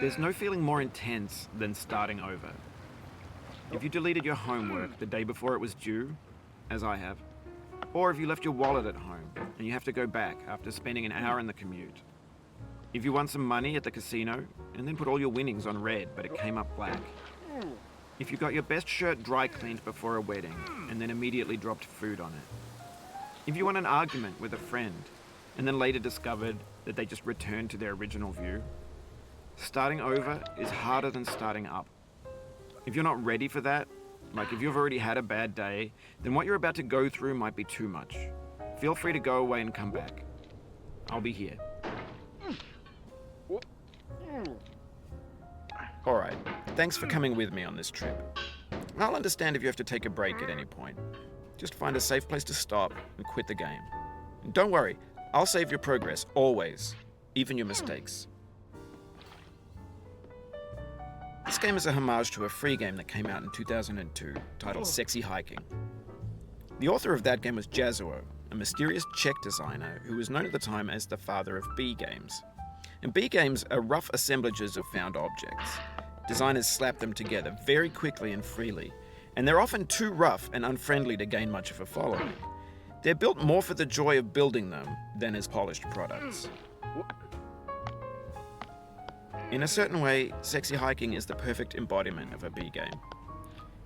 There's no feeling more intense than starting over. If you deleted your homework the day before it was due, as I have, or if you left your wallet at home and you have to go back after spending an hour in the commute. If you won some money at the casino and then put all your winnings on red but it came up black. If you got your best shirt dry cleaned before a wedding and then immediately dropped food on it. If you won an argument with a friend and then later discovered that they just returned to their original view. Starting over is harder than starting up. If you're not ready for that, like if you've already had a bad day, then what you're about to go through might be too much. Feel free to go away and come back. I'll be here. Alright, thanks for coming with me on this trip. I'll understand if you have to take a break at any point. Just find a safe place to stop and quit the game. And don't worry, I'll save your progress, always, even your mistakes. This game is a homage to a free game that came out in 2002, titled Sexy Hiking. The author of that game was Jazuo, a mysterious Czech designer who was known at the time as the father of B games. And B games are rough assemblages of found objects. Designers slap them together very quickly and freely, and they're often too rough and unfriendly to gain much of a following. They're built more for the joy of building them than as polished products. In a certain way, Sexy Hiking is the perfect embodiment of a B game.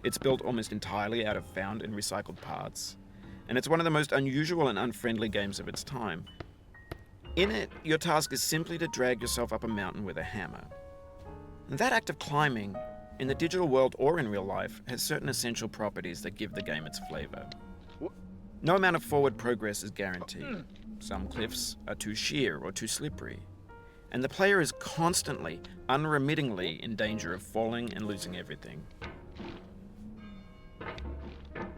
It's built almost entirely out of found and recycled parts, and it's one of the most unusual and unfriendly games of its time. In it, your task is simply to drag yourself up a mountain with a hammer. And that act of climbing, in the digital world or in real life, has certain essential properties that give the game its flavor. No amount of forward progress is guaranteed. Some cliffs are too sheer or too slippery. And the player is constantly, unremittingly in danger of falling and losing everything.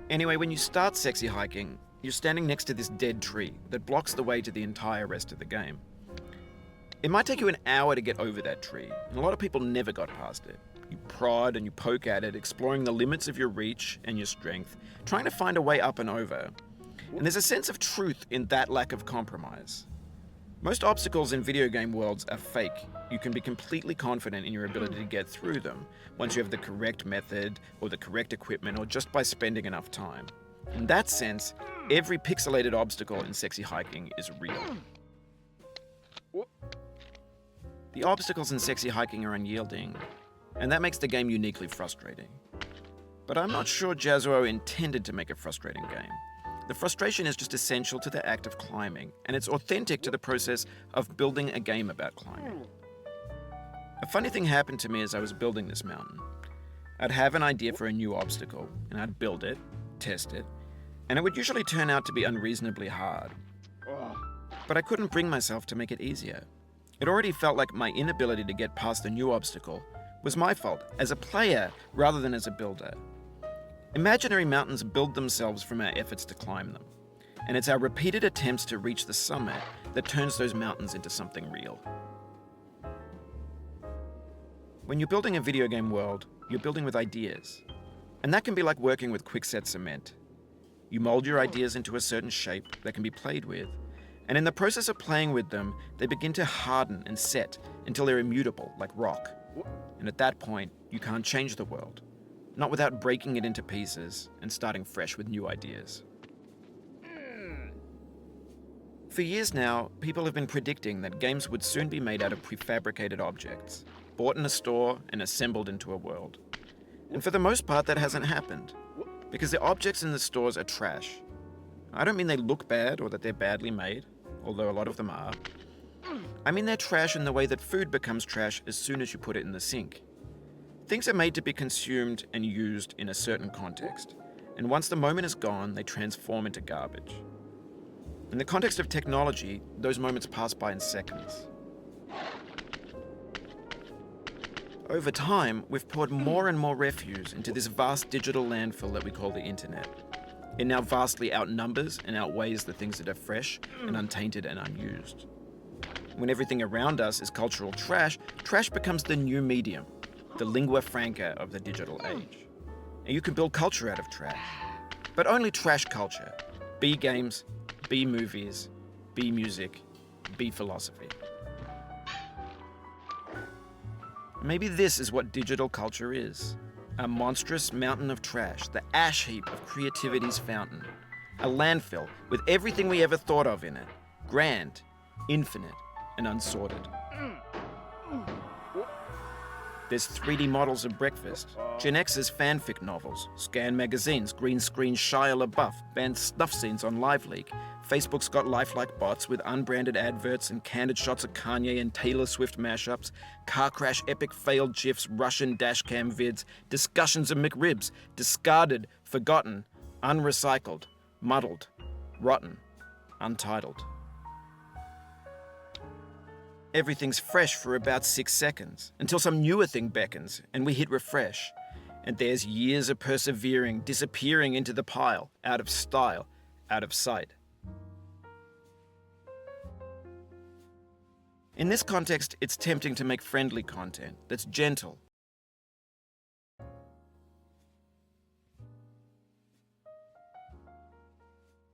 Anyway, when you start Sexy Hiking, you're standing next to this dead tree that blocks the way to the entire rest of the game. It might take you an hour to get over that tree, and a lot of people never got past it. You prod and you poke at it, exploring the limits of your reach and your strength, trying to find a way up and over. And there's a sense of truth in that lack of compromise. Most obstacles in video game worlds are fake. You can be completely confident in your ability to get through them once you have the correct method or the correct equipment or just by spending enough time. In that sense, every pixelated obstacle in Sexy Hiking is real. The obstacles in Sexy Hiking are unyielding, and that makes the game uniquely frustrating. But I'm not sure Jazuo intended to make a frustrating game. The frustration is just essential to the act of climbing, and it's authentic to the process of building a game about climbing. A funny thing happened to me as I was building this mountain. I'd have an idea for a new obstacle, and I'd build it, test it, and it would usually turn out to be unreasonably hard. But I couldn't bring myself to make it easier. It already felt like my inability to get past the new obstacle was my fault as a player rather than as a builder. Imaginary mountains build themselves from our efforts to climb them, and it's our repeated attempts to reach the summit that turns those mountains into something real. When you're building a video game world, you're building with ideas, and that can be like working with quickset cement. You mold your ideas into a certain shape that can be played with, and in the process of playing with them, they begin to harden and set until they're immutable, like rock. And at that point, you can't change the world. Not without breaking it into pieces and starting fresh with new ideas. For years now, people have been predicting that games would soon be made out of prefabricated objects, bought in a store and assembled into a world. And for the most part, that hasn't happened, because the objects in the stores are trash. I don't mean they look bad or that they're badly made, although a lot of them are. I mean they're trash in the way that food becomes trash as soon as you put it in the sink. Things are made to be consumed and used in a certain context, and once the moment is gone, they transform into garbage. In the context of technology, those moments pass by in seconds. Over time, we've poured more and more refuse into this vast digital landfill that we call the internet. It now vastly outnumbers and outweighs the things that are fresh and untainted and unused. When everything around us is cultural trash, trash becomes the new medium, the lingua franca of the digital age. And you can build culture out of trash. But only trash culture. B games, B movies, B music, B philosophy. Maybe this is what digital culture is. A monstrous mountain of trash, the ash heap of creativity's fountain. A landfill with everything we ever thought of in it. Grand, infinite, and unsorted. There's 3D models of breakfast, Gen X's fanfic novels, scan magazines, green screen Shia LaBeouf, banned snuff scenes on LiveLeak. Facebook's got lifelike bots with unbranded adverts and candid shots of Kanye and Taylor Swift mashups, car crash epic failed GIFs, Russian dashcam vids, discussions of McRibs, discarded, forgotten, unrecycled, muddled, rotten, untitled. Everything's fresh for about 6 seconds, until some newer thing beckons, and we hit refresh. And there's years of persevering, disappearing into the pile, out of style, out of sight. In this context, it's tempting to make friendly content that's gentle,